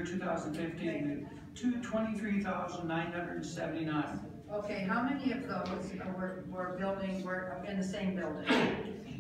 year 2015, to 23,979. Okay, how many of those were in the same building?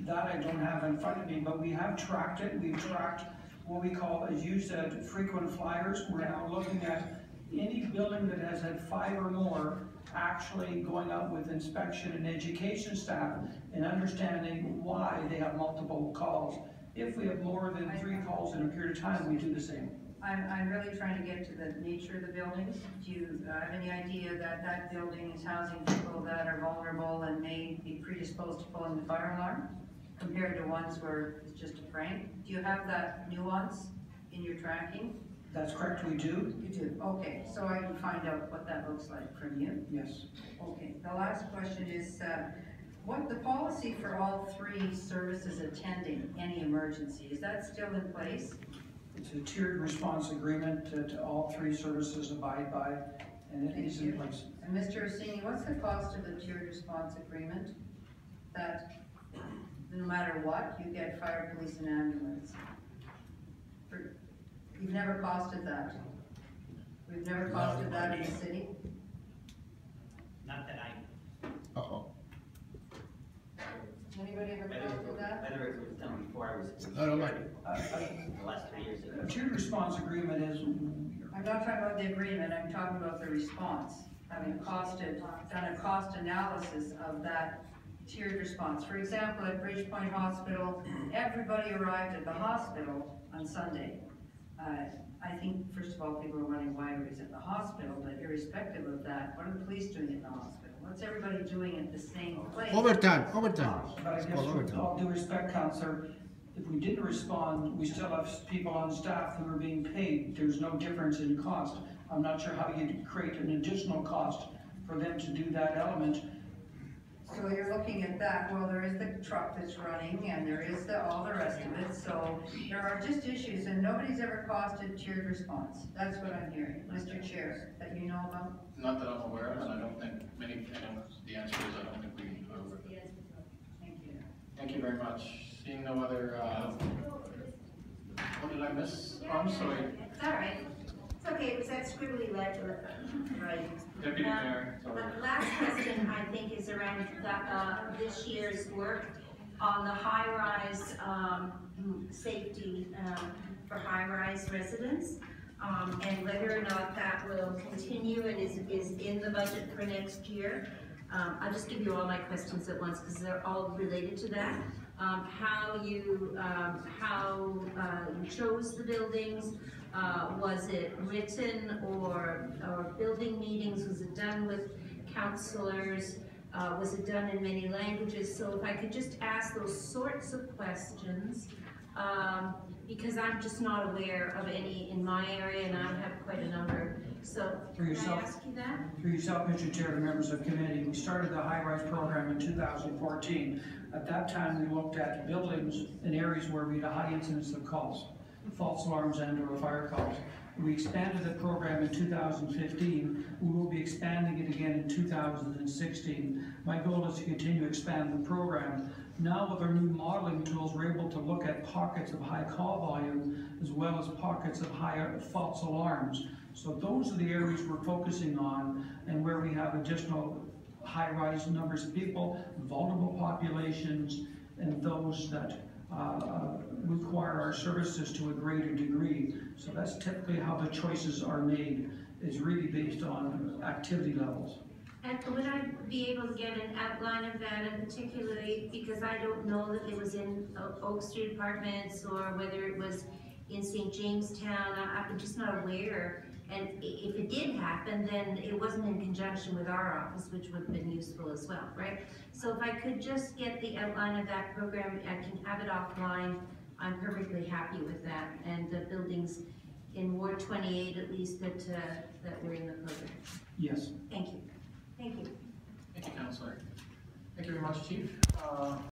That I don't have in front of me, but we have tracked it. We've tracked what we call, as you said, frequent flyers. We're now looking at any building that has had 5 or more actually going out with inspection and education staff and understanding why they have multiple calls. If we have more than 3 calls in a period of time, we do the same. I'm really trying to get to the nature of the buildings. Do you have any idea that that building is housing people that are vulnerable and may be predisposed to pulling the fire alarm compared to ones where it's just a prank? Do you have that nuance in your tracking? That's correct, we do. You do, okay. So I can find out what that looks like from you? Yes. Okay, the last question is, what the policy for all 3 services attending any emergency, is that still in place? It's a tiered response agreement that all 3 services abide by, and it is in place. And Mr. Orsini, what's the cost of the tiered response agreement? That no matter what, you get fire, police, and ambulance. You've never costed that? We've never costed that in the city? Not that I. Uh-oh. Anybody ever costed that? Whether it was done before I was. I don't like it. The last 3 years ago. A tiered response agreement is. I'm not talking about the agreement, I'm talking about the response. Having done a cost analysis of that tiered response. For example, at Bridgepoint Hospital, everybody arrived at the hospital on Sunday. I think, first of all, people are wondering why everybody's at the hospital, but irrespective of that, what are the police doing at the hospital? What's everybody doing at the same place? Overtime. But I guess with all due respect, Councillor, if we didn't respond, we still have people on staff who are being paid. There's no difference in cost. I'm not sure how you create an additional cost for them to do that element. So you're looking at that, well, there is the truck that's running, and there is all the rest of it, so there are just issues, and nobody's ever costed tiered response. That's what I'm hearing, Mr. Chair, that you know about? Not that I'm aware of, and I don't think the answer is I don't think we can go over it. Thank you. Thank you very much. Seeing no other, what did I miss? Oh, I'm sorry. It's all right. It's okay, it was that scribbly letter, right? Deputy Mayor, sorry. The last question, I think, is around this year's work on the high-rise safety for high-rise residents, and whether or not that will continue and is in the budget for next year. I'll just give you all my questions at once because they're all related to that. How you chose the buildings, was it written or building meetings, was it done with councillors, was it done in many languages? So if I could just ask those sorts of questions, because I'm just not aware of any in my area and I have quite a number. So can I ask you that? Through yourself, Mr. Chair, and members of committee, we started the high-rise program in 2014. At that time, we looked at buildings in areas where we had a high incidence of calls, false alarms and/or fire calls. We expanded the program in 2015. We will be expanding it again in 2016. My goal is to continue to expand the program. Now with our new modeling tools, we're able to look at pockets of high call volume as well as pockets of higher false alarms. So those are the areas we're focusing on and where we have additional high-rise numbers of people, vulnerable populations, and those that require our services to a greater degree. So that's typically how the choices are made, is really based on activity levels. And would I be able to get an outline of that, and particularly because I don't know that it was in Oak Street Apartments or whether it was in St. Jamestown, I'm just not aware. And if it did happen, then it wasn't in conjunction with our office, which would have been useful as well, right? So if I could just get the outline of that program, I can have it offline. I'm perfectly happy with that. And the buildings in Ward 28, at least, that were in the program. Yes. Thank you. Thank you. Thank you, Councillor. Thank you very much, Chief.